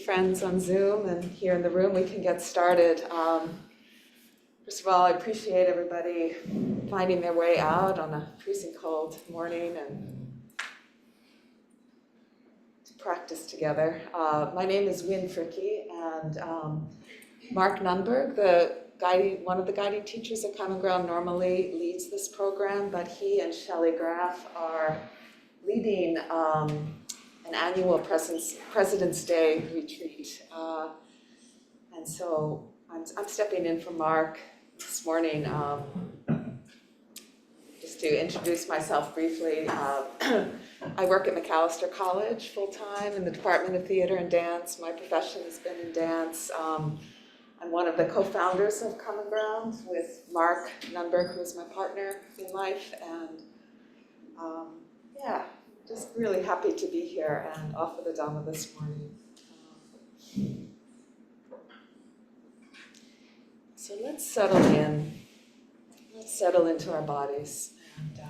friends on Zoom and here in the room, we can get started. First of all, I appreciate everybody finding their way out on a freezing cold morning and to practice together. My name is Wynn Fricke, and Mark Nunberg, one of the guiding teachers at Common Ground, normally leads this program, but he and Shelley Graff are leading an annual President's Day retreat. And so I'm stepping in for Mark this morning. Just to introduce myself briefly, I work at Macalester College full-time in the Department of Theater and Dance. My profession has been in dance. I'm one of the co-founders of Common Ground with Mark Nunberg, who is my partner in life. And just really happy to be here and offer the Dharma this morning. So let's settle in. Let's settle into our bodies and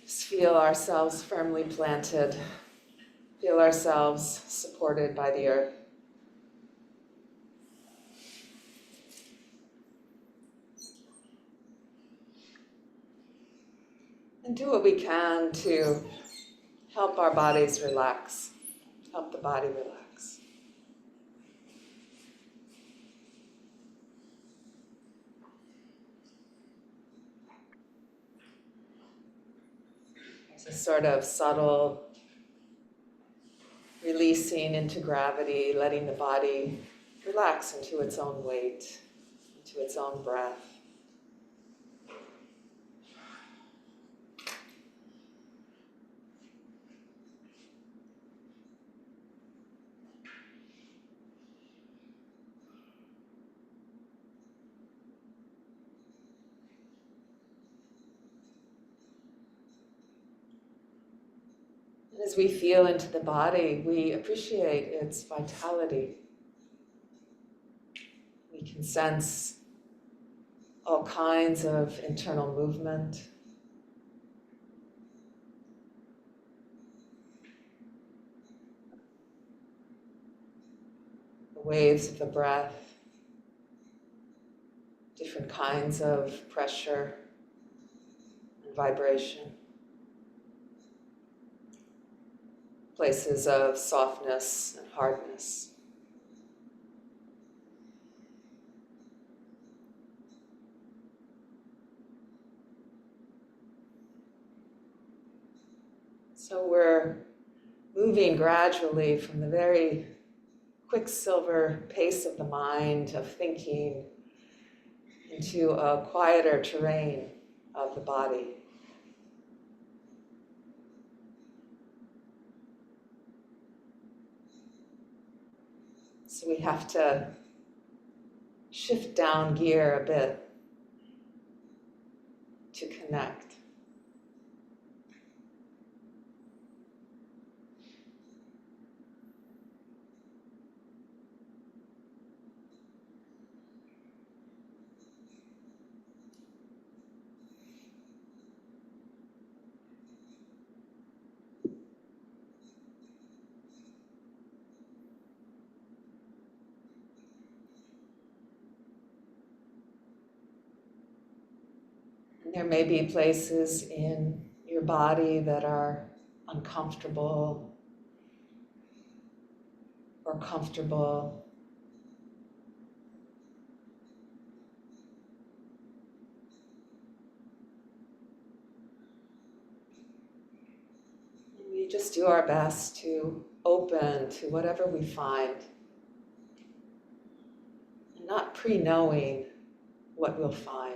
just feel ourselves firmly planted. Feel ourselves supported by the earth. And do what we can to help our bodies relax, help the body relax. There's a sort of subtle releasing into gravity, letting the body relax into its own weight, into its own breath. As we feel into the body, we appreciate its vitality. We can sense all kinds of internal movement. The waves of the breath, different kinds of pressure and vibration. Places of softness and hardness. So we're moving gradually from the very quicksilver pace of the mind, of thinking, into a quieter terrain of the body. So we have to shift down gear a bit to connect. There may be places in your body that are uncomfortable or comfortable. And we just do our best to open to whatever we find, and not pre-knowing what we'll find.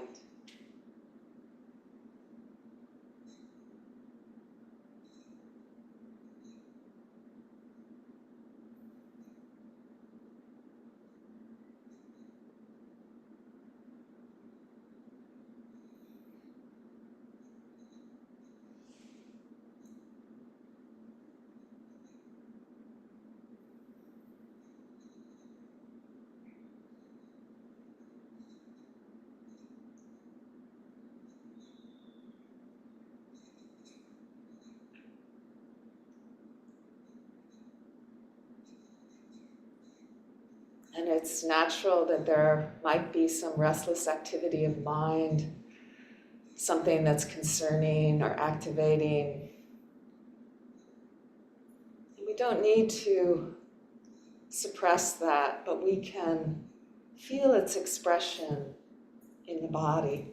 And it's natural that there might be some restless activity of mind, something that's concerning or activating. We don't need to suppress that, but we can feel its expression in the body.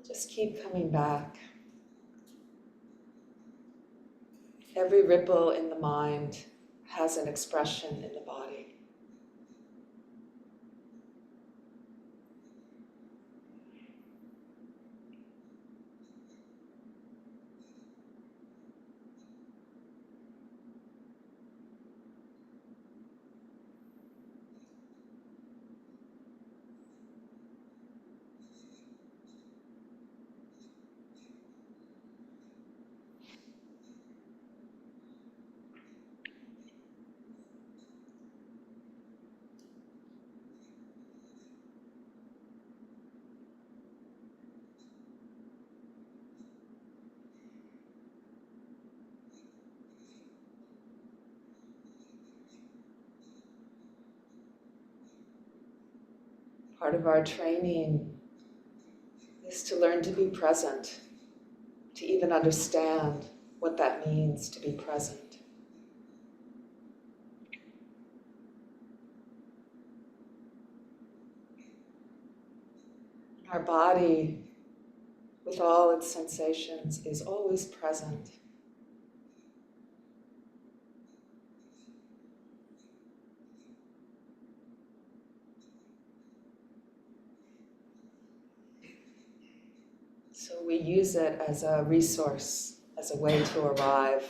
Just keep coming back. Every ripple in the mind has an expression in the body. Part of our training is to learn to be present, to even understand what that means to be present. Our body, with all its sensations, is always present. So we use it as a resource, as a way to arrive.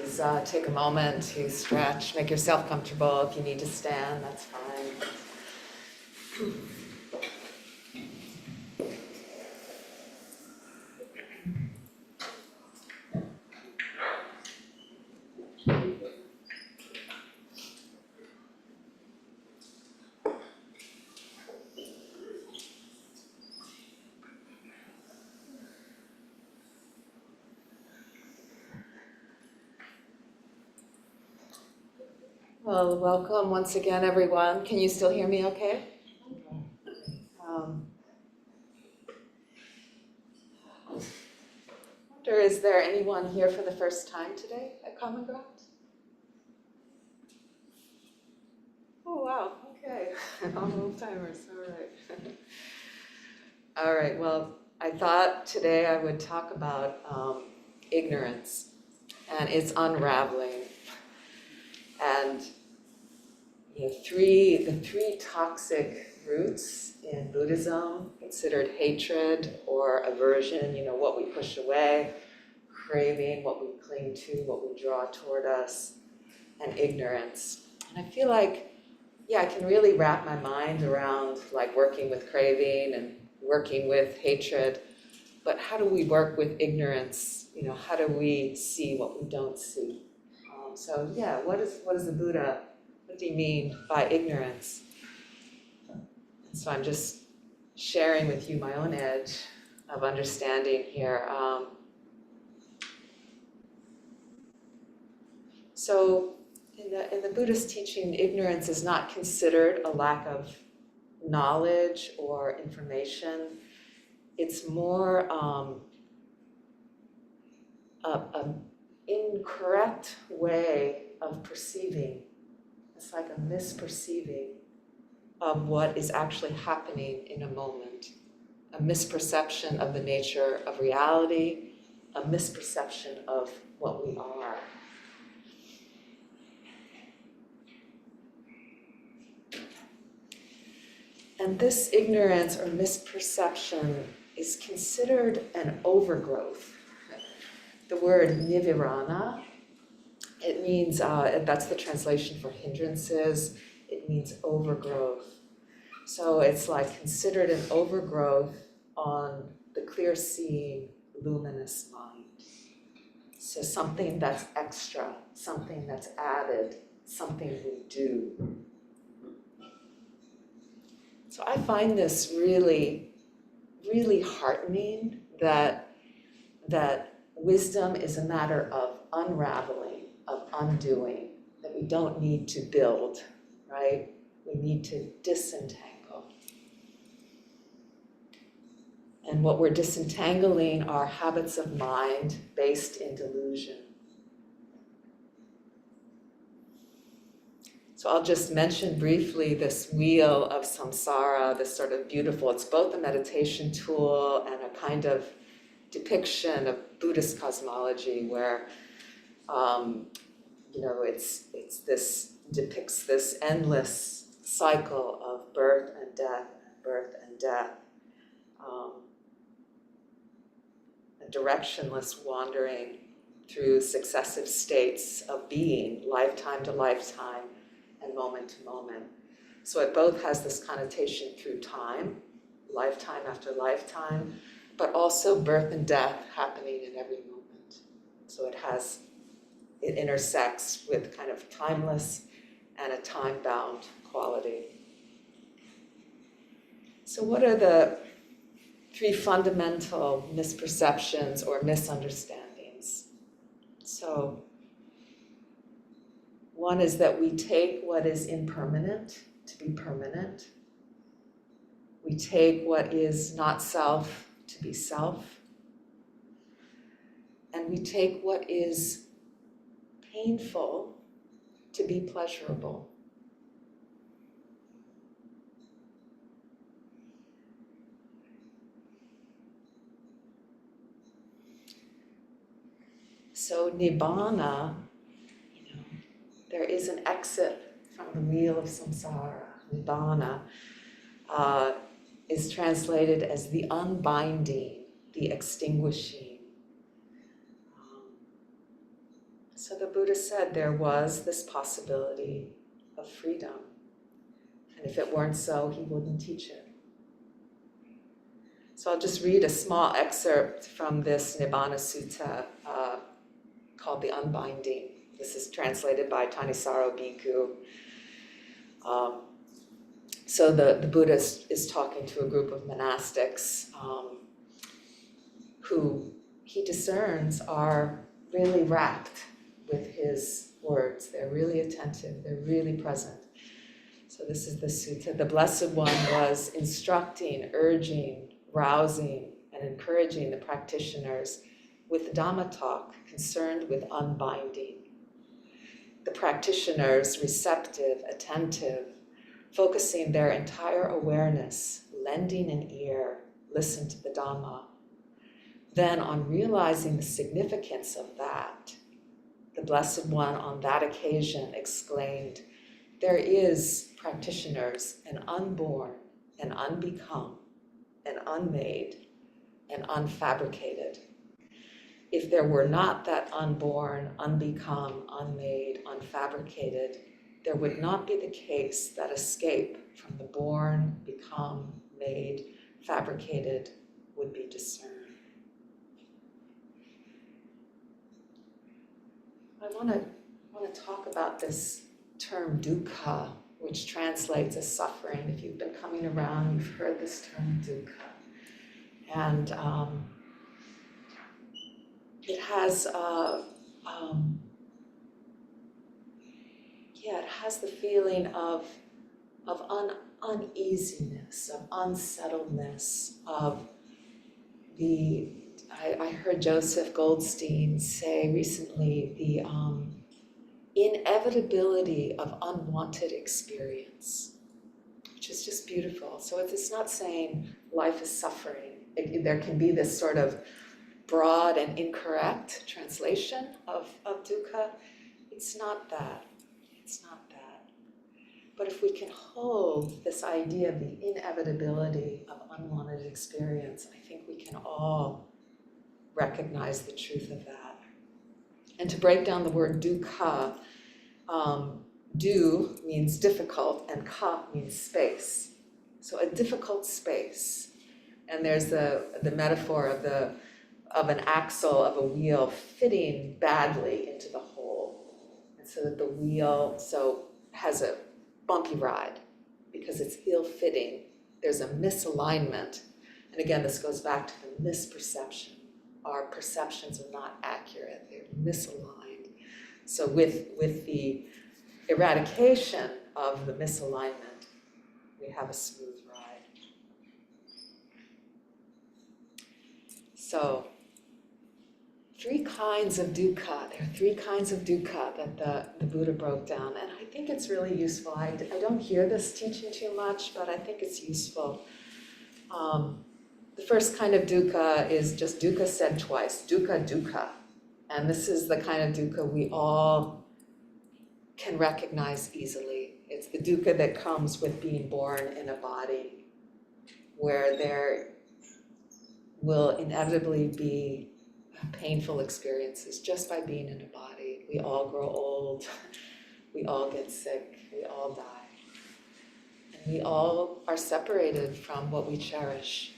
please take a moment to stretch, make yourself comfortable. If you need to stand, that's fine. Well, welcome once again, everyone. Can you still hear me okay? Is there anyone here for the first time today at Common Ground? Oh, wow, okay. All old timers, all right. All right, well, I thought today I would talk about ignorance and its unraveling. And the three toxic roots in Buddhism, considered hatred or aversion, what we push away, craving, what we cling to, what we draw toward us, and ignorance. And I feel like, I can really wrap my mind around like working with craving and working with hatred, but how do we work with ignorance? How do we see what we don't see? What is the Buddha? What do you mean by ignorance? So I'm just sharing with you my own edge of understanding here. So in the Buddhist teaching, ignorance is not considered a lack of knowledge or information. It's more an incorrect way of perceiving. It's like a misperceiving of what is actually happening in a moment, a misperception of the nature of reality, a misperception of what we are. And this ignorance or misperception is considered an overgrowth. The word nivirana, it means, that's the translation for hindrances, it means overgrowth. So it's like considered an overgrowth on the clear-seeing, luminous mind. So something that's extra, something that's added, something we do. So I find this really, really heartening that wisdom is a matter of unraveling, of undoing, that we don't need to build, right? We need to disentangle. And what we're disentangling are habits of mind based in delusion. So I'll just mention briefly this wheel of samsara, this sort of beautiful, it's both a meditation tool and a kind of depiction of Buddhist cosmology where, it's this, depicts this endless cycle of birth and death, a directionless wandering through successive states of being, lifetime to lifetime, and moment to moment. So it both has this connotation through time, lifetime after lifetime, but also birth and death happening in every moment. So it intersects with kind of timeless and a time-bound quality. So what are the three fundamental misperceptions or misunderstandings? So one is that we take what is impermanent to be permanent. We take what is not self to be self. And we take what is painful to be pleasurable. So nibbana, there is an exit from the wheel of samsara. Nibbana is translated as the unbinding, the extinguishing. So the Buddha said there was this possibility of freedom. And if it weren't so, he wouldn't teach it. So I'll just read a small excerpt from this Nibbana Sutta called The Unbinding. This is translated by Thanisaro Bhikkhu. So the Buddha is talking to a group of monastics who he discerns are really rapt with his words. They're really attentive. They're really present. So this is the sutta. The Blessed One was instructing, urging, rousing, and encouraging the practitioners with Dhamma talk concerned with unbinding. The practitioners receptive, attentive, focusing their entire awareness, lending an ear, listen to the Dhamma. Then on realizing the significance of that, the Blessed One on that occasion exclaimed, "There is, practitioners, an unborn, an unbecome, an unmade, and unfabricated. If there were not that unborn, unbecome, unmade, unfabricated, there would not be the case that escape from the born, become, made, fabricated would be discerned." I want to talk about this term dukkha, which translates as suffering. If you've been coming around, you've heard this term dukkha. And it has it has the feeling of uneasiness, of unsettledness, of I heard Joseph Goldstein say recently the inevitability of unwanted experience, which is just beautiful. So it's not saying life is suffering. There can be this sort of broad and incorrect translation of dukkha. It's not that. It's not that. But if we can hold this idea of the inevitability of unwanted experience, I think we can all recognize the truth of that. And to break down the word dukkha, du means difficult and ka means space. So a difficult space. And there's the metaphor of an axle of a wheel fitting badly into the hole. And so that the wheel has a bumpy ride because it's ill-fitting. There's a misalignment. And again, this goes back to the misperception. Our perceptions are not accurate. They're misaligned. So with the eradication of the misalignment, we have a smooth ride. So, 3 kinds of dukkha. There are 3 kinds of dukkha that the Buddha broke down. And I think it's really useful. I don't hear this teaching too much, but I think it's useful. The first kind of dukkha is just dukkha said twice, dukkha, dukkha. And this is the kind of dukkha we all can recognize easily. It's the dukkha that comes with being born in a body, where there will inevitably be painful experiences just by being in a body. We all grow old, we all get sick, we all die. And we all are separated from what we cherish.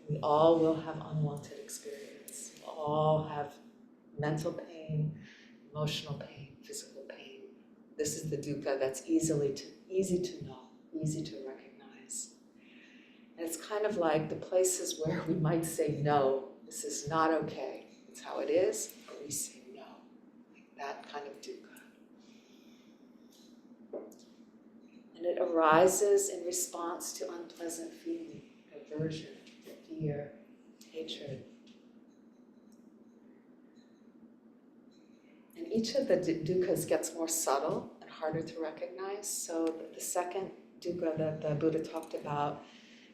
We all will have unwanted experience. We all have mental pain, emotional pain, physical pain. This is the dukkha that's easy to know, easy to recognize. And it's kind of like the places where we might say, no, this is not okay. It's how it is, but we say no. Like that kind of dukkha. And it arises in response to unpleasant feeling, aversion, fear, hatred. And each of the dukkhas gets more subtle and harder to recognize. So the second dukkha that the Buddha talked about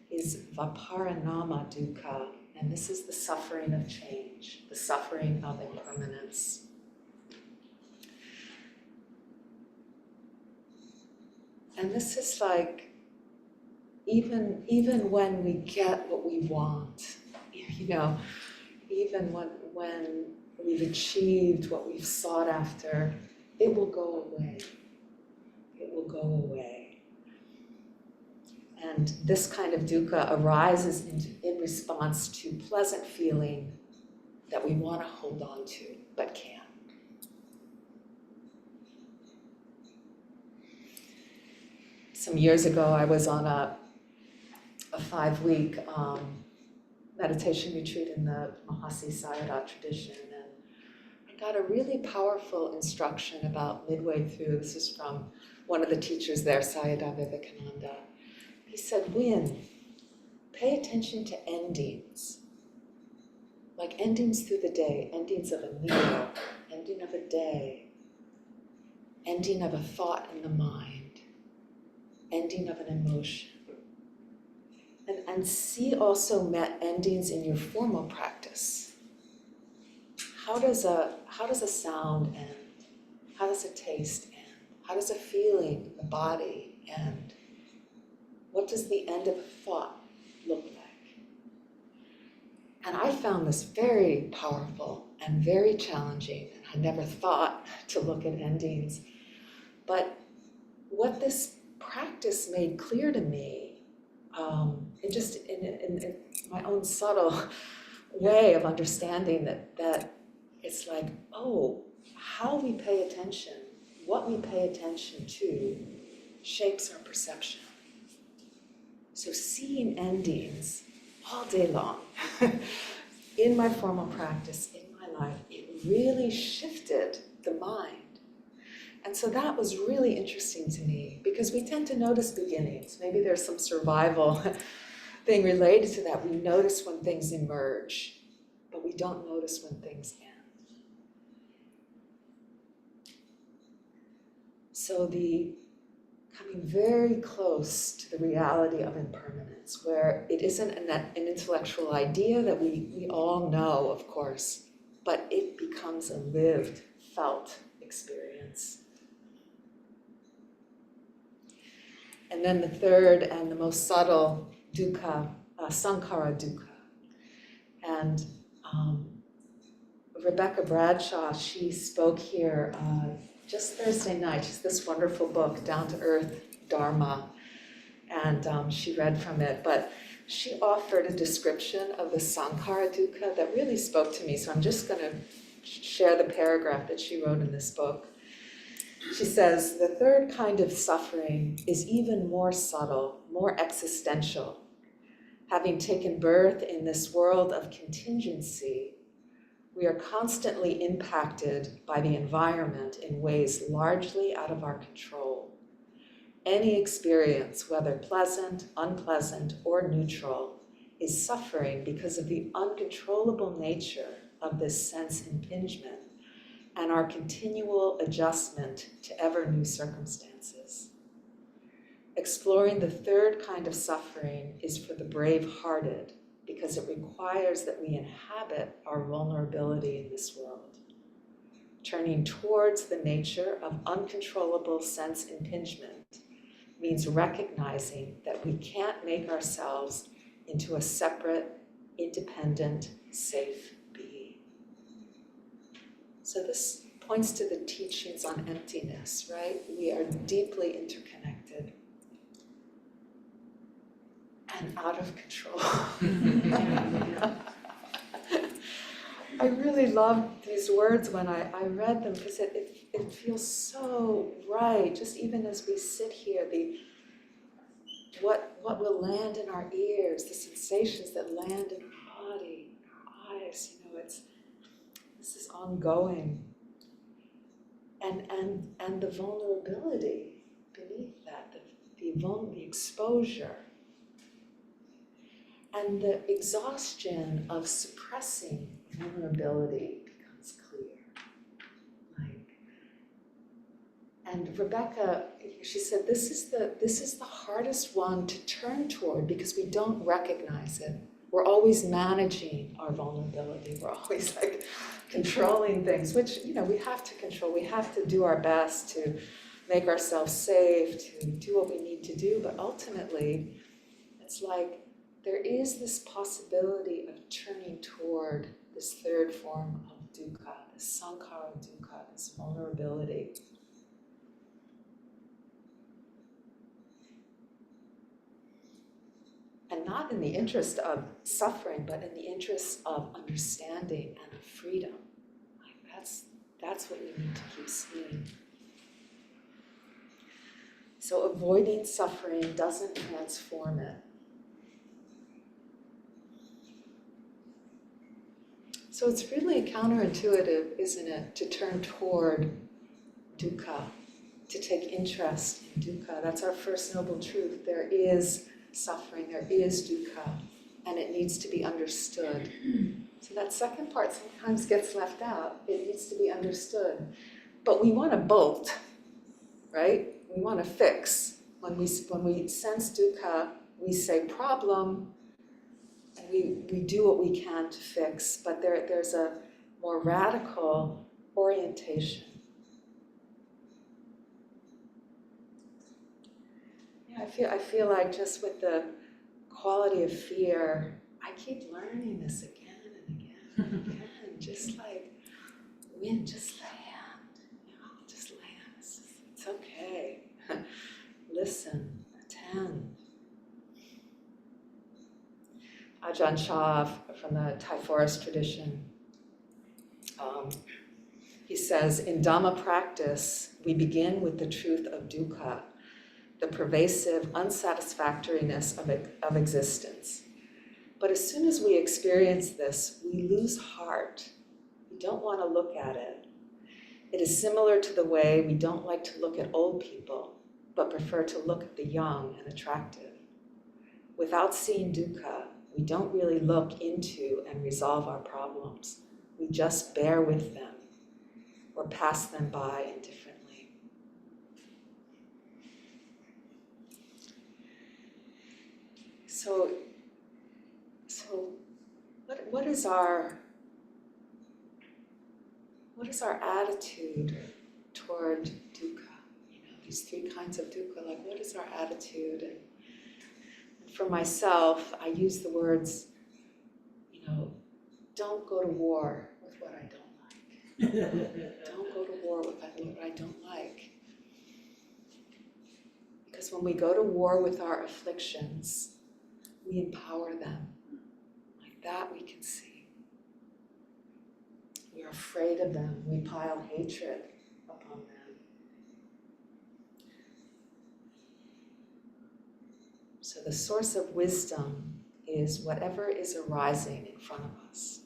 is viparinama dukkha. And this is the suffering of change, the suffering of impermanence. And this is like, even when we get what we want, even when we've achieved, what we've sought after, it will go away. It will go away. And this kind of dukkha arises in response to pleasant feeling that we want to hold on to, but can't. Some years ago, I was on a 5-week meditation retreat in the Mahasi Sayadaw tradition, and I got a really powerful instruction about midway through. This is from one of the teachers there, Sayadaw Vivekananda. He said, Wynn, pay attention to endings, like endings through the day, endings of a meal, ending of a day, ending of a thought in the mind, ending of an emotion. And see also endings in your formal practice. How does a sound end? How does a taste end? How does a feeling in the body end? What does the end of a thought look like? And I found this very powerful and very challenging. I never thought to look at endings. But what this practice made clear to me, in my own subtle way of understanding that it's like, oh, how we pay attention, what we pay attention to shapes our perception. So seeing endings all day long in my formal practice, in my life, it really shifted the mind. And so that was really interesting to me, because we tend to notice beginnings. Maybe there's some survival thing related to that. We notice when things emerge, but we don't notice when things end. So the coming very close to the reality of impermanence, where it isn't an intellectual idea that we all know, of course, but it becomes a lived, felt experience. And then the third and the most subtle dukkha, sankhara dukkha. And Rebecca Bradshaw, she spoke here just Thursday night. She's this wonderful book, Down to Earth Dharma, and she read from it. But she offered a description of the sankhara dukkha that really spoke to me. So I'm just going to share the paragraph that she wrote in this book. She says, the third kind of suffering is even more subtle, more existential. Having taken birth in this world of contingency, we are constantly impacted by the environment in ways largely out of our control. Any experience, whether pleasant, unpleasant, or neutral, is suffering because of the uncontrollable nature of this sense impingement and our continual adjustment to ever new circumstances. Exploring the third kind of suffering is for the brave-hearted, because it requires that we inhabit our vulnerability in this world. Turning towards the nature of uncontrollable sense impingement means recognizing that we can't make ourselves into a separate, independent, safe being. So this points to the teachings on emptiness, right? We are deeply interconnected and out of control. I really loved these words when I read them, because it feels so right. Just even as we sit here, what will land in our ears, the sensations that land in our body, our eyes, this is ongoing. And the vulnerability beneath that, the exposure, and the exhaustion of suppressing vulnerability becomes clear. And Rebecca, she said, this is the hardest one to turn toward, because we don't recognize it. We're always managing our vulnerability. We're always controlling things, which, we have to control. We have to do our best to make ourselves safe, to do what we need to do. But ultimately, it's like there is this possibility of turning toward this third form of dukkha, this sankhara dukkha, this vulnerability. And not in the interest of suffering, but in the interest of understanding and of freedom. Like that's what we need to keep seeing. So avoiding suffering doesn't transform it. So it's really counterintuitive, isn't it, to turn toward dukkha, to take interest in dukkha. That's our first noble truth. There is suffering, there is dukkha, and it needs to be understood. So that second part sometimes gets left out. It needs to be understood. But we want to bolt, right? We want to fix. When we sense dukkha, we say problem, and we do what we can to fix, but there's a more radical orientation. Yeah, I feel like just with the quality of fear, I keep learning this again and again and again. Just like, Wynn, just land. Just land. It's okay. Listen, attend. Ajahn Chah from the Thai forest tradition, he says, in Dhamma practice, we begin with the truth of dukkha, the pervasive unsatisfactoriness of existence. But as soon as we experience this, we lose heart. We don't want to look at it. It is similar to the way we don't like to look at old people, but prefer to look at the young and attractive. Without seeing dukkha, we don't really look into and resolve our problems. We just bear with them or pass them by indifferently. So what is our attitude toward dukkha? These three kinds of dukkha, like what is our attitude? And for myself, I use the words, don't go to war with what I don't like. Don't go to war with what I don't like. Because when we go to war with our afflictions, we empower them. Like that we can see. We are afraid of them. We pile hatred upon them. So the source of wisdom is whatever is arising in front of us.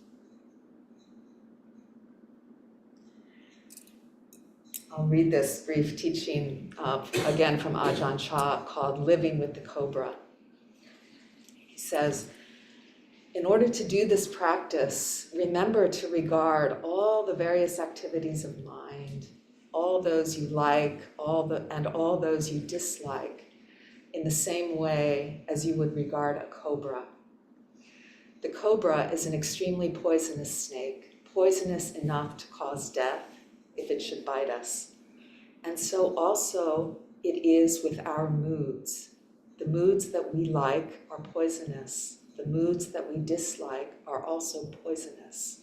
I'll read this brief teaching, again from Ajahn Chah, called Living with the Cobra. He says, in order to do this practice, remember to regard all the various activities of mind, all those you like, and all those you dislike, in the same way as you would regard a cobra. The cobra is an extremely poisonous snake, poisonous enough to cause death if it should bite us. And so also it is with our moods. The moods that we like are poisonous. The moods that we dislike are also poisonous.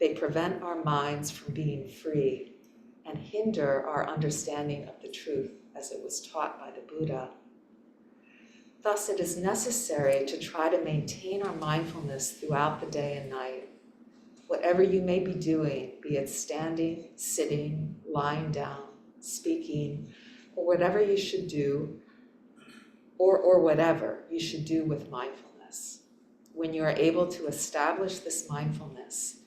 They prevent our minds from being free and hinder our understanding of the truth as it was taught by the Buddha. Thus, it is necessary to try to maintain our mindfulness throughout the day and night. Whatever you may be doing, be it standing, sitting, lying down, speaking, or whatever you should do, or whatever you should do with mindfulness. When you are able to establish this mindfulness,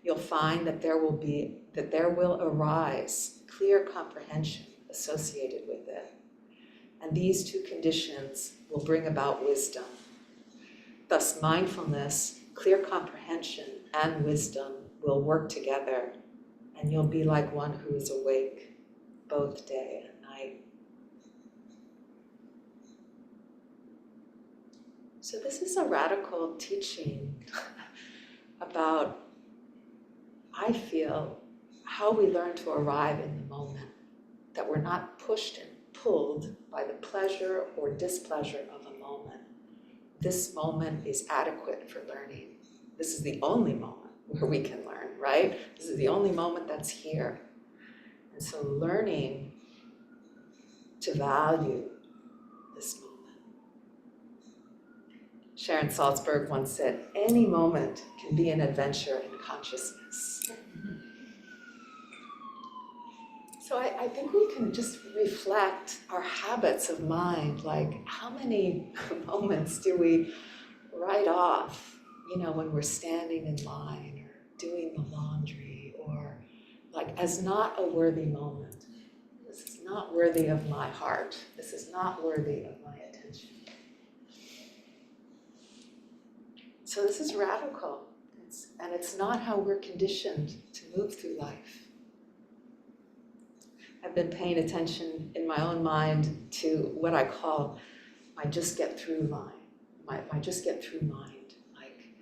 you'll find that there will arise clear comprehension associated with it. And these two conditions will bring about wisdom. Thus, mindfulness, clear comprehension, and wisdom will work together, and you'll be like one who is awake both day and night. So this is a radical teaching about, I feel, how we learn to arrive in the moment, that we're not pushed and pulled by the pleasure or displeasure of a moment. This moment is adequate for learning. This is the only moment where we can learn, right? This is the only moment that's here. And so learning to value this moment. Sharon Salzberg once said, any moment can be an adventure in consciousness. So I think we can just reflect our habits of mind, like how many moments do we write off, when we're standing in line or doing the laundry, or like as not a worthy moment. This is not worthy of my heart. This is not worthy of my attention. So this is radical, and it's not how we're conditioned to move through life. I've been paying attention in my own mind to what I call my just get through line, my just get through mind, like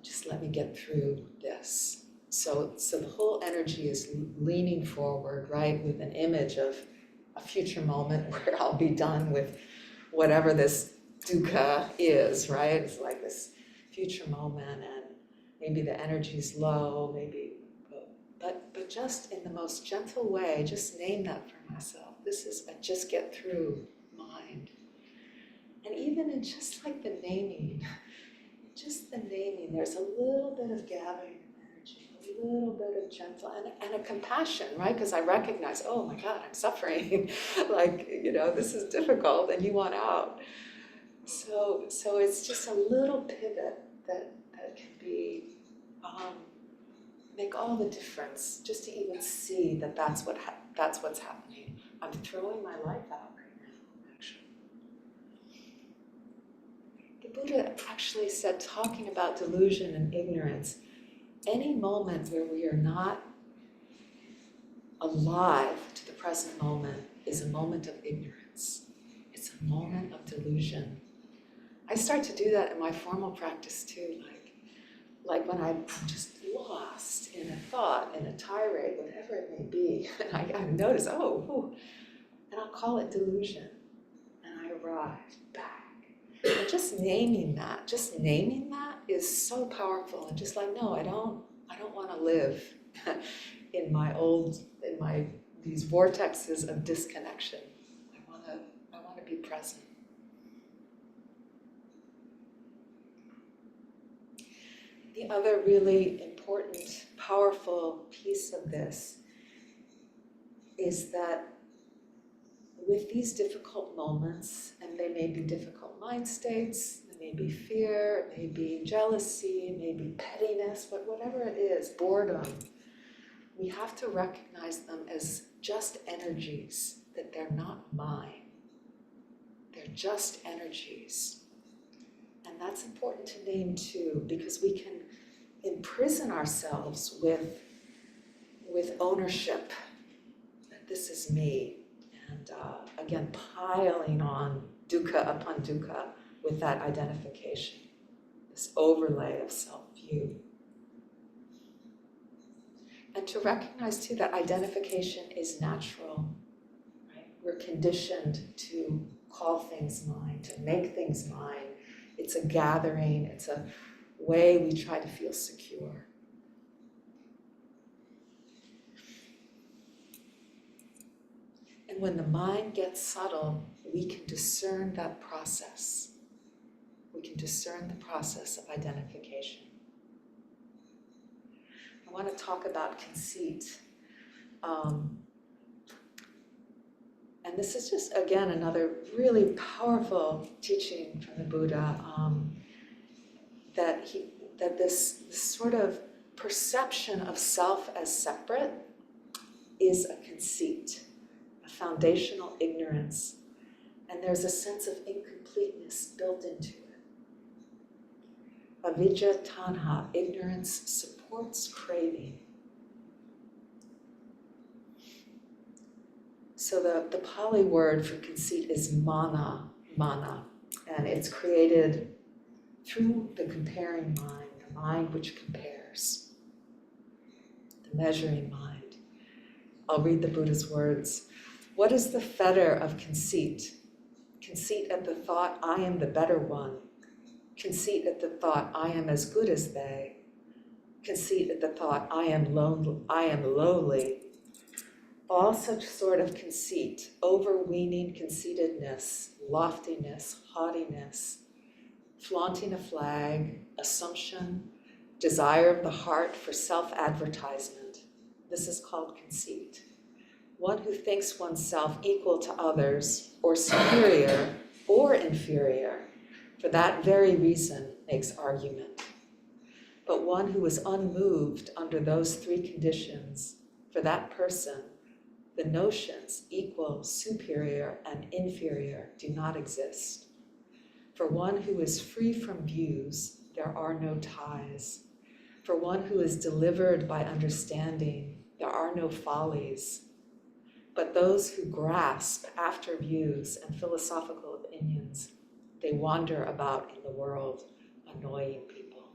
just let me get through this. So the whole energy is leaning forward, right, with an image of a future moment where I'll be done with whatever this dukkha is, right? It's like this future moment, and maybe the energy's low, but just in the most gentle way, just name that for myself. This is a just get through mind. And even in just like the naming, there's a little bit of gathering of energy, a little bit of gentle, and a compassion, right? Because I recognize, oh my God, I'm suffering. Like, this is difficult and you want out. So it's just a little pivot that can be, make all the difference, just to even see that that's what's happening. I'm throwing my life out right now, actually. The Buddha actually said, talking about delusion and ignorance, any moment where we are not alive to the present moment is a moment of ignorance. It's a moment of delusion. I start to do that in my formal practice too, like when I'm just lost in a thought, in a tirade, whatever it may be, and I notice, and I'll call it delusion, and I arrive back. And just naming that is so powerful, and just like, no, I don't want to live in these vortexes of disconnection. I want to be present. The other really important, powerful piece of this is that with these difficult moments, and they may be difficult mind states, it may be fear, it may be jealousy, it may be pettiness, but whatever it is, boredom, we have to recognize them as just energies, that they're not mine. They're just energies. And that's important to name too, because we can imprison ourselves with ownership, that this is me, and again, piling on dukkha upon dukkha with that identification, this overlay of self-view. And to recognize too that identification is natural, right? We're conditioned to call things mine, to make things mine. It's a gathering, it's a way we try to feel secure. And when the mind gets subtle, we can discern that process. We can discern the process of identification. I want to talk about conceit. And this is just, again, another really powerful teaching from the Buddha, that this sort of perception of self as separate is a conceit, a foundational ignorance, and there's a sense of incompleteness built into it. Avijja tanha, ignorance, supports craving. So the Pali word for conceit is mana, and it's created through the comparing mind, the mind which compares, the measuring mind. I'll read the Buddha's words. What is the fetter of conceit? Conceit at the thought, I am the better one. Conceit at the thought, I am as good as they. conceit at the thought, I am lowly. All such sort of conceit, overweening conceitedness, loftiness, haughtiness, flaunting a flag, assumption, desire of the heart for self-advertisement. This is called conceit. One who thinks oneself equal to others, or superior, or inferior, for that very reason makes argument. But one who is unmoved under those three conditions, for that person, the notions equal, superior, and inferior do not exist. For one who is free from views, there are no ties. For one who is delivered by understanding, there are no follies. But those who grasp after views and philosophical opinions, they wander about in the world, annoying people.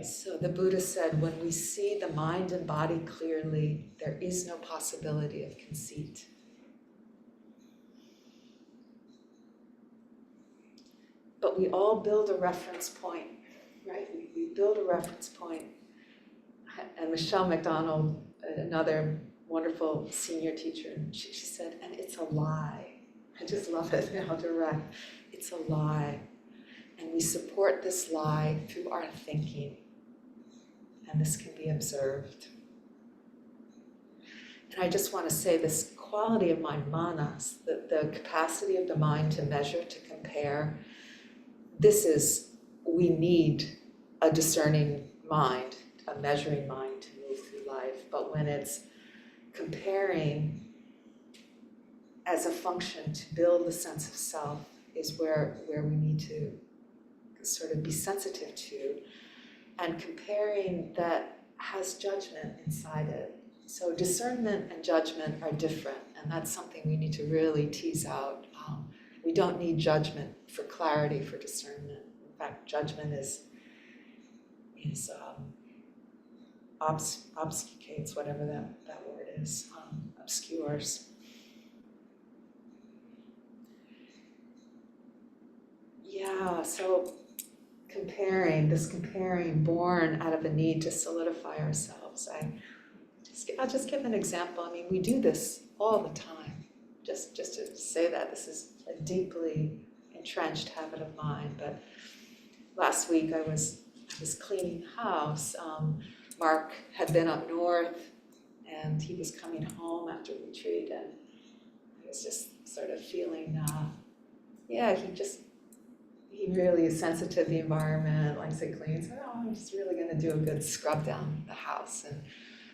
So the Buddha said, when we see the mind and body clearly, there is no possibility of conceit. But we all build a reference point, right? We build a reference point. And Michelle McDonald, another wonderful senior teacher, she said, and it's a lie. I just love it, how direct. It's a lie. And we support this lie through our thinking. And this can be observed. And I just want to say this quality of mind, manas, the capacity of the mind to measure, to compare, we need a discerning mind, a measuring mind to move through life. But when it's comparing as a function to build the sense of self is where we need to sort of be sensitive to. And comparing that has judgment inside it. So discernment and judgment are different, and that's something we need to really tease out. We don't need judgment for clarity, for discernment. In fact, judgment obfuscates, whatever that word is, obscures. Yeah, so comparing born out of a need to solidify ourselves. I'll just give an example. I mean, we do this all the time. Just to say that this is a deeply entrenched habit of mine. But last week I was cleaning the house. Mark had been up north and he was coming home after retreat, and I was just sort of feeling, he really is sensitive to the environment, likes it clean. So I'm just really going to do a good scrub down the house, and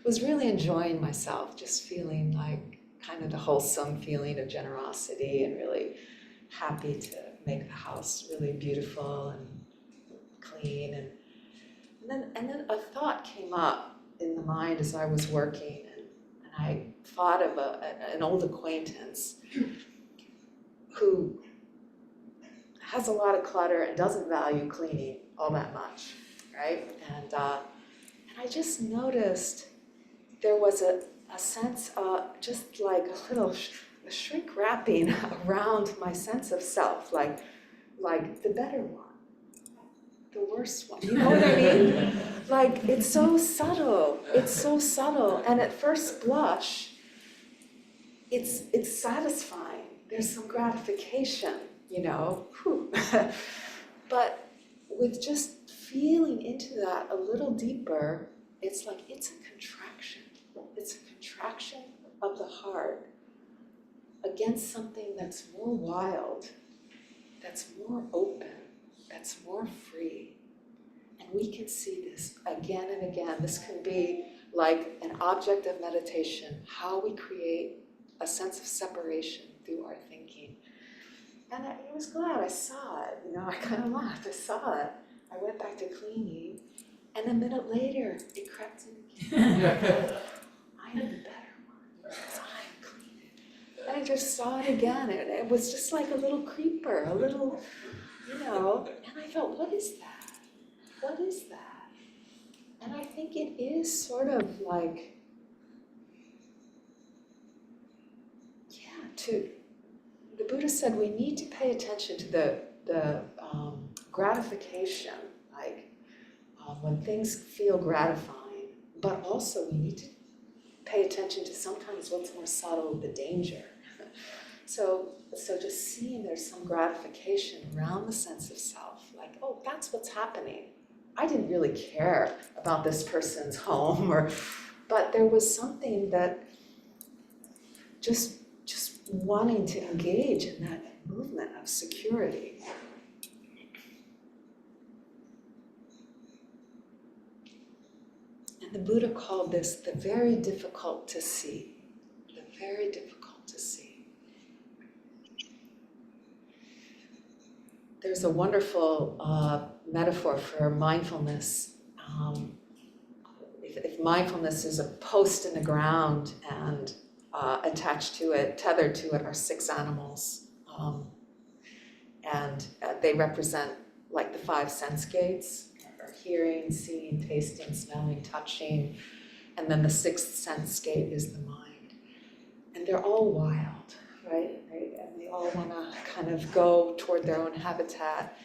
was really enjoying myself, just feeling like kind of the wholesome feeling of generosity and really happy to make the house really beautiful and clean. And then a thought came up in the mind as I was working, and I thought of an old acquaintance who has a lot of clutter and doesn't value cleaning all that much, right? And I just noticed there was a sense of just like a little shrink wrapping around my sense of self, like the better one, the worst one, you know what I mean? Like it's so subtle, and at first blush, it's satisfying. There's some gratification, you know, but with just feeling into that a little deeper, it's like it's a contraction. It's a contraction of the heart against something that's more wild, that's more open, that's more free. And we can see this again and again. This can be like an object of meditation, how we create a sense of separation through our thinking. And I was glad I saw it, you know, I kind of laughed, I saw it. I went back to cleaning, and a minute later, it crept in again. I am the better one, I'm cleaning. And I just saw it again, and it was just like a little creeper, a little, you know, and I felt, what is that? What is that? And I think it is sort of like, the Buddha said we need to pay attention to gratification, like when things feel gratifying, but also we need to pay attention to sometimes what's more subtle, the danger. So just seeing there's some gratification around the sense of self, like, oh, that's what's happening. I didn't really care about this person's home, but there was something that just wanting to engage in that movement of security. And the Buddha called this the very difficult to see, the very difficult to see. There's a wonderful metaphor for mindfulness. If mindfulness is a post in the ground and attached to it, tethered to it, are 6 animals. And they represent like the 5 sense gates, or hearing, seeing, tasting, smelling, touching. And then the 6th sense gate is the mind. And they're all wild, right? And they all want to kind of go toward their own habitat.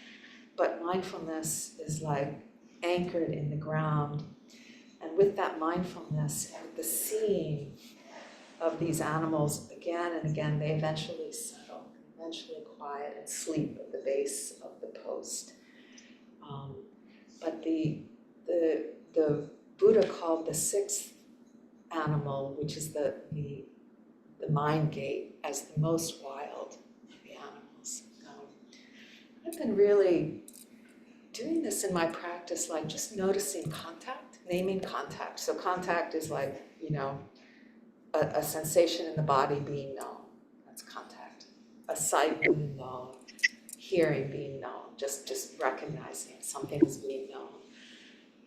But mindfulness is like anchored in the ground. And with that mindfulness and the seeing of these animals again and again, they eventually settle, eventually quiet and sleep at the base of the post. But the Buddha called the 6th animal, which is the mind gate, as the most wild of the animals. I've been really doing this in my practice, like just noticing contact, naming contact. So contact is like, a sensation in the body being known. That's contact. A sight being known. Hearing being known. Just recognizing something is being known.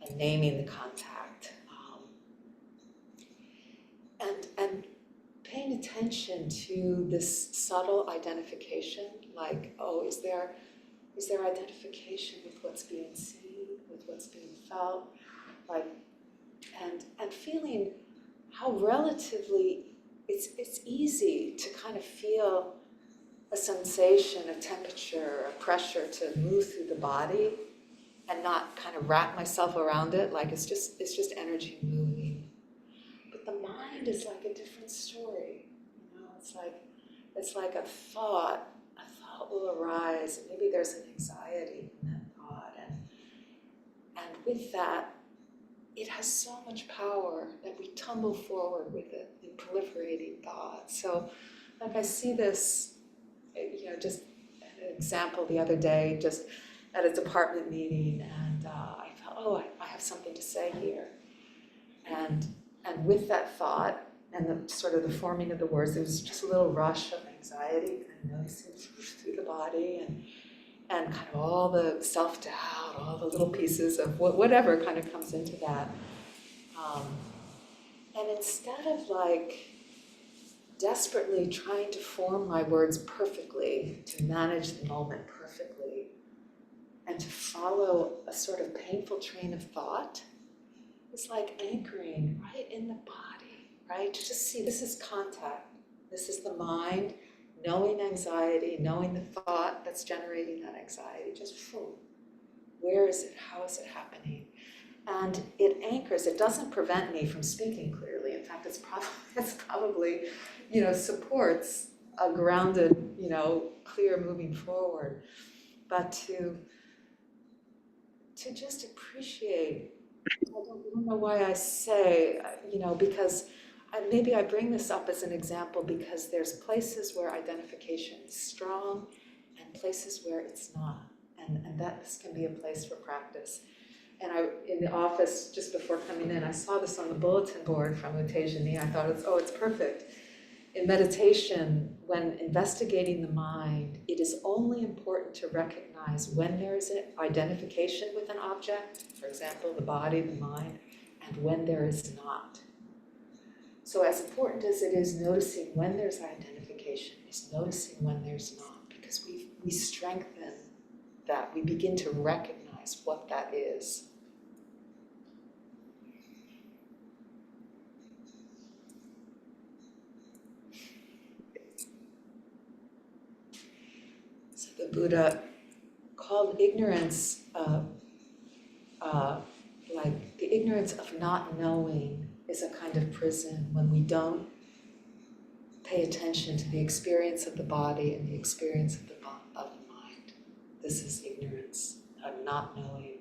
And naming the contact. And paying attention to this subtle identification, like, oh, is there identification with what's being seen, with what's being felt, like, and feeling how relatively it's easy to kind of feel a sensation, a temperature, a pressure to move through the body and not kind of wrap myself around it, like it's just energy moving. But the mind is like a different story, it's like a thought will arise, and maybe there's an anxiety in that thought, and with that, it has so much power that we tumble forward with it in proliferating thought. So, like I see this, just an example the other day, just at a department meeting, and I felt, oh, I have something to say here, and with that thought and the sort of the forming of the words, there was just a little rush of anxiety, kind of noticing through the body, and kind of all the self-doubt, all the little pieces of whatever kind of comes into that. And instead of like desperately trying to form my words perfectly, to manage the moment perfectly, and to follow a sort of painful train of thought, it's like anchoring right in the body, right? To just see this is contact, this is the mind, knowing anxiety, knowing the thought that's generating that anxiety, just where is it, how is it happening? And it anchors, it doesn't prevent me from speaking clearly. In fact, it's probably supports a grounded, clear moving forward. But to just appreciate, I don't know why I say, because maybe I bring this up as an example because there's places where identification is strong and places where it's not. And that this can be a place for practice. And in the office, just before coming in, I saw this on the bulletin board from Utejani. I thought, it's perfect. In meditation, when investigating the mind, it is only important to recognize when there is an identification with an object, for example, the body, the mind, and when there is not. So as important as it is noticing when there's identification, is noticing when there's not, because we strengthen that. We begin to recognize what that is. So the Buddha called ignorance, like the ignorance of not knowing is a kind of prison when we don't pay attention to the experience of the body and the experience of the mind. This is ignorance of not knowing.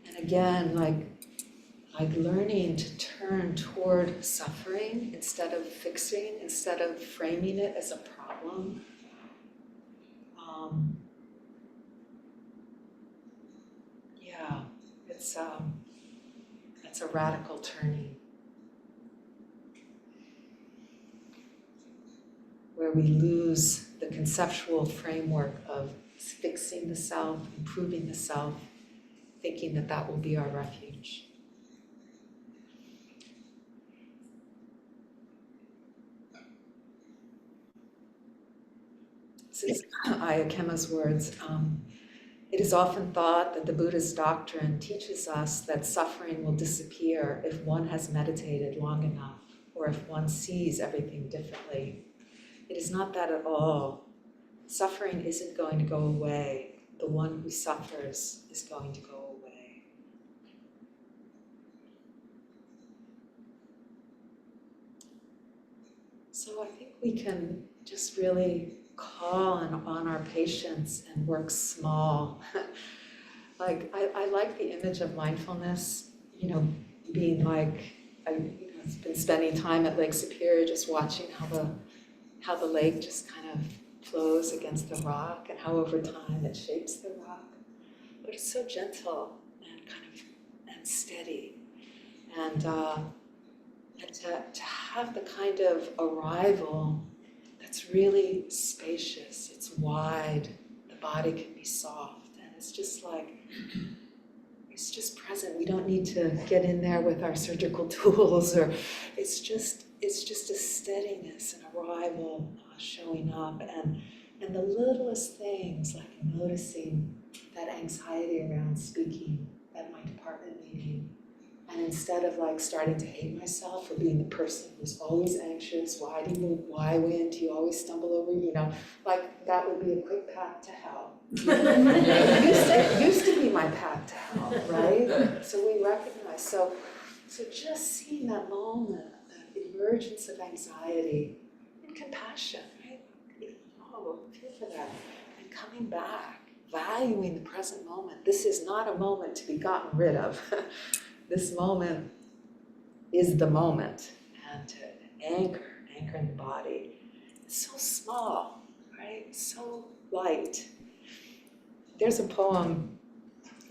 And again, like learning to turn toward suffering instead of fixing, instead of framing it as a problem. Yeah, it's a radical turning where we lose the conceptual framework of fixing the self, improving the self, thinking that that will be our refuge. This is Ayakema's words. It is often thought that the Buddha's doctrine teaches us that suffering will disappear if one has meditated long enough, or if one sees everything differently. It is not that at all. Suffering isn't going to go away. The one who suffers is going to go away. So I think we can just really call on our patience and work small. Like, I like the image of mindfulness, being like, I've been spending time at Lake Superior just watching how the lake just kind of flows against the rock and how over time it shapes the rock. But it's so gentle and and steady. And to have the kind of arrival that's really spacious, it's wide, the body can be soft, and it's just present. We don't need to get in there with our surgical tools, or it's just a steadiness, an arrival showing up, and the littlest things, like noticing that anxiety around speaking at my department meeting. And instead of starting to hate myself for being the person who's always anxious, why Wynn, do you always stumble over, that would be a quick path to hell. It used to be my path to hell, right? So we recognize, so just seeing that moment, that emergence of anxiety and compassion, right? Oh, feel for that. And coming back, valuing the present moment. This is not a moment to be gotten rid of. This moment is the moment, and to anchor in the body. It's so small, right? So light. There's a poem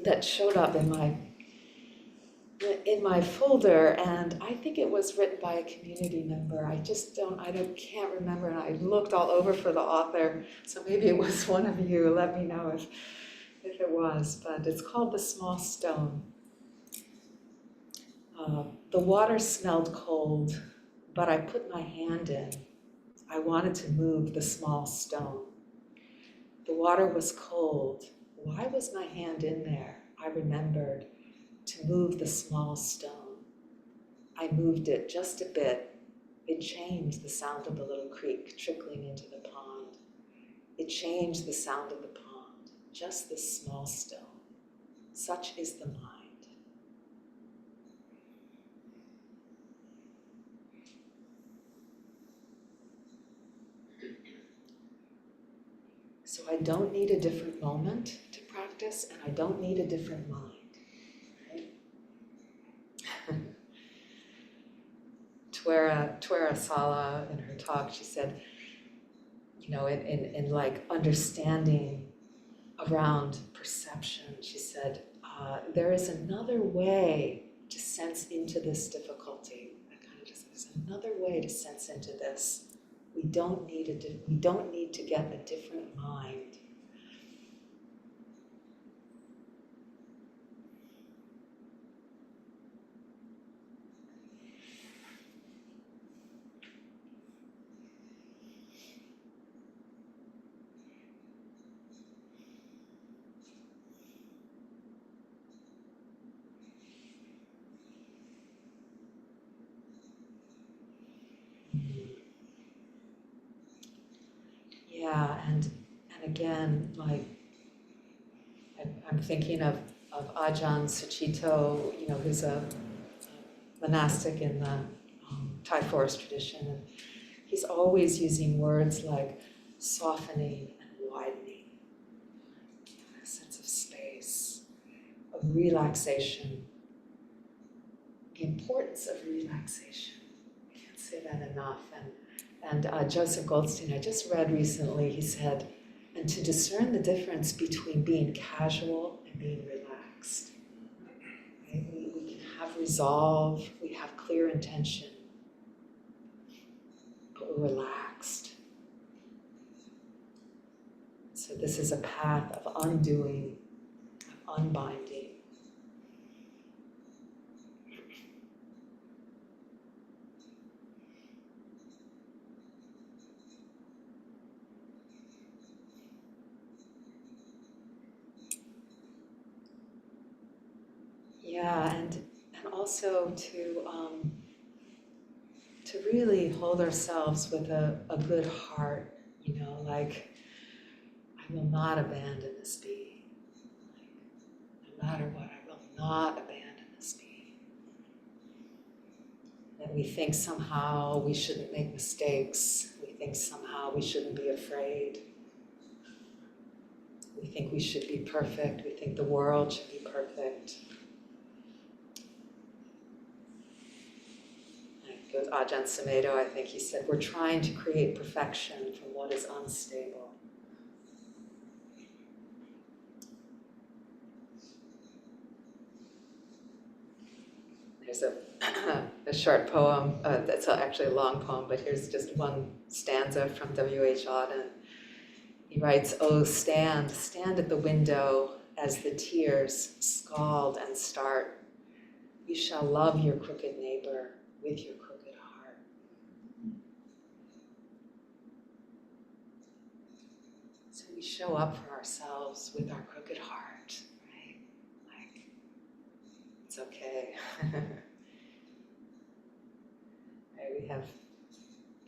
that showed up in my folder, and I think it was written by a community member. I can't remember, and I looked all over for the author, so maybe it was one of you. Let me know if it was, but it's called The Small Stone. The water smelled cold, but I put my hand in. I wanted to move the small stone. The water was cold. Why was my hand in there? I remembered to move the small stone. I moved it just a bit. It changed the sound of the little creek trickling into the pond. It changed the sound of the pond. Just this small stone. Such is the mind. So I don't need a different moment to practice, and I don't need a different mind, right? Tuera Sala, in her talk, she said, in understanding around perception, she said, there is another way to sense into this difficulty. There's another way to sense into this. We don't need to get a different mind. Yeah, and again, like I'm thinking of Ajahn Sucitto, who's a monastic in the Thai forest tradition, and he's always using words like softening and widening, a sense of space, of relaxation, the importance of relaxation. I can't say that enough. And Joseph Goldstein, I just read recently, he said, and to discern the difference between being casual and being relaxed. Right? We can have resolve, we have clear intention, but we're relaxed. So this is a path of undoing, of unbinding. Yeah, and also to really hold ourselves with a good heart, like I will not abandon this being. Like, no matter what, I will not abandon this being. That we think somehow we shouldn't make mistakes. We think somehow we shouldn't be afraid. We think we should be perfect. We think the world should be perfect. With Ajahn Sumedho, I think he said, we're trying to create perfection from what is unstable. There's a short poem, that's actually a long poem, but here's just one stanza from W.H. Auden. He writes, "Oh, stand at the window as the tears scald and start. You shall love your crooked neighbor with your crooked heart." So we show up for ourselves with our crooked heart, right? Like, it's okay. Right, we have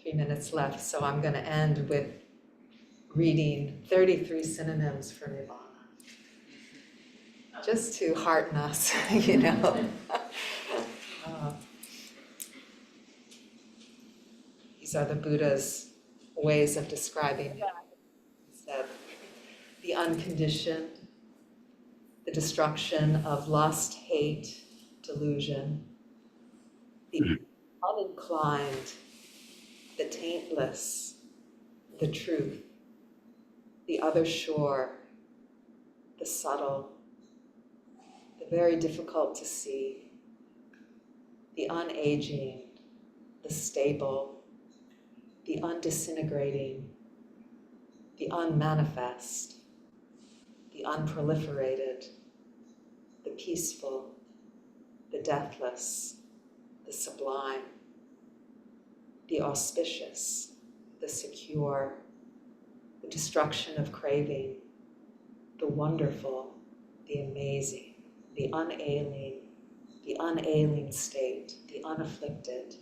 3 minutes left, so I'm going to end with reading 33 synonyms for Nibbana. Just to hearten us, These are the Buddha's ways of describing it. He said, the unconditioned, the destruction of lust, hate, delusion, the uninclined, the taintless, the truth, the other shore, the subtle, the very difficult to see, the unaging, the stable, the undisintegrating, the unmanifest, the unproliferated, the peaceful, the deathless, the sublime, the auspicious, the secure, the destruction of craving, the wonderful, the amazing, the unailing state, the unafflicted,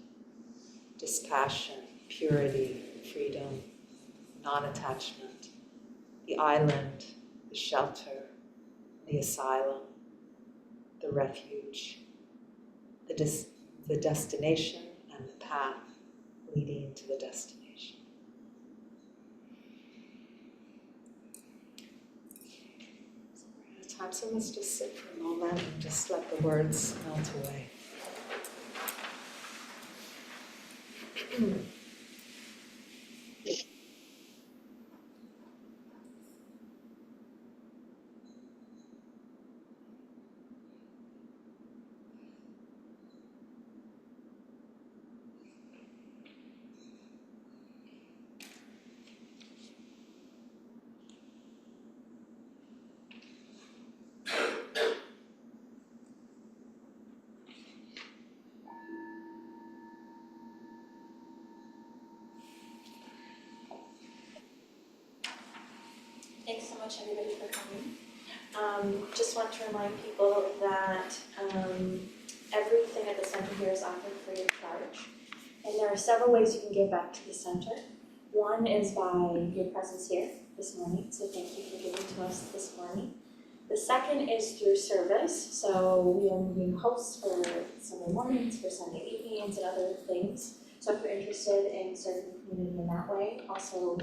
dispassion, purity, freedom, non-attachment, the island, the shelter, the asylum, the refuge, the destination and the path leading to the destination. So we're out of time, so let's just sit for a moment and just let the words melt away. Thanks so much, everybody, for coming. Just want to remind people that everything at the center here is offered free of charge. And there are several ways you can give back to the center. One is by your presence here this morning, so thank you for giving to us this morning. The second is through service, so we are being hosts for Sunday mornings, for Sunday evenings, and other things. So if you're interested in serving the community in that way, also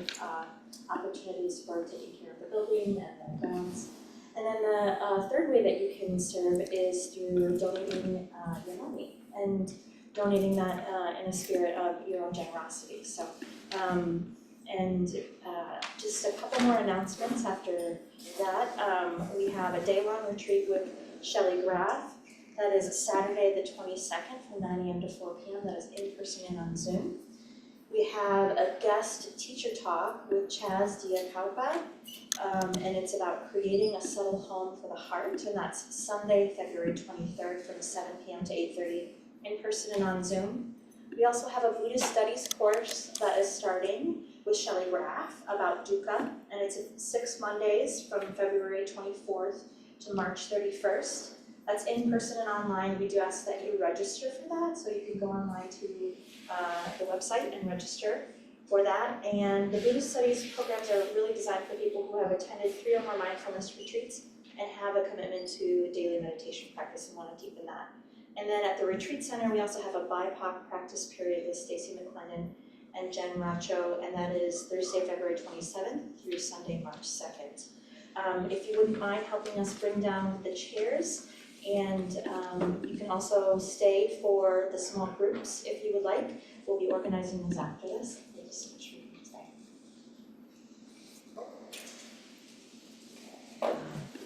opportunities for taking care of the building and the grounds. And then the third way that you can serve is through donating your money and donating that in a spirit of your own generosity. So, just a couple more announcements after that. We have a day-long retreat with Shelley Graff. That is Saturday the 22nd from 9 a.m. to 4 p.m. That is in person and on Zoom. We have a guest teacher talk with Chaz Diakaupa, and it's about creating a settled home for the heart, and that's Sunday, February 23rd from 7 p.m. to 8:30 in person and on Zoom. We also have a Buddhist studies course that is starting with Shelley Graff about dukkha, and it's 6 Mondays from February 24th to March 31st. That's in person and online. We do ask that you register for that, so you can go online to the website and register for that. And the Buddhist studies programs are really designed for people who have attended 3 or more mindfulness retreats and have a commitment to daily meditation practice and want to deepen that. And then at the retreat center, we also have a BIPOC practice period with Stacey McLennan and Jen Racho, and that is Thursday, February 27th through Sunday, March 2nd. If you wouldn't mind helping us bring down the chairs, and you can also stay for the small groups if you would like. We'll be organizing those after this.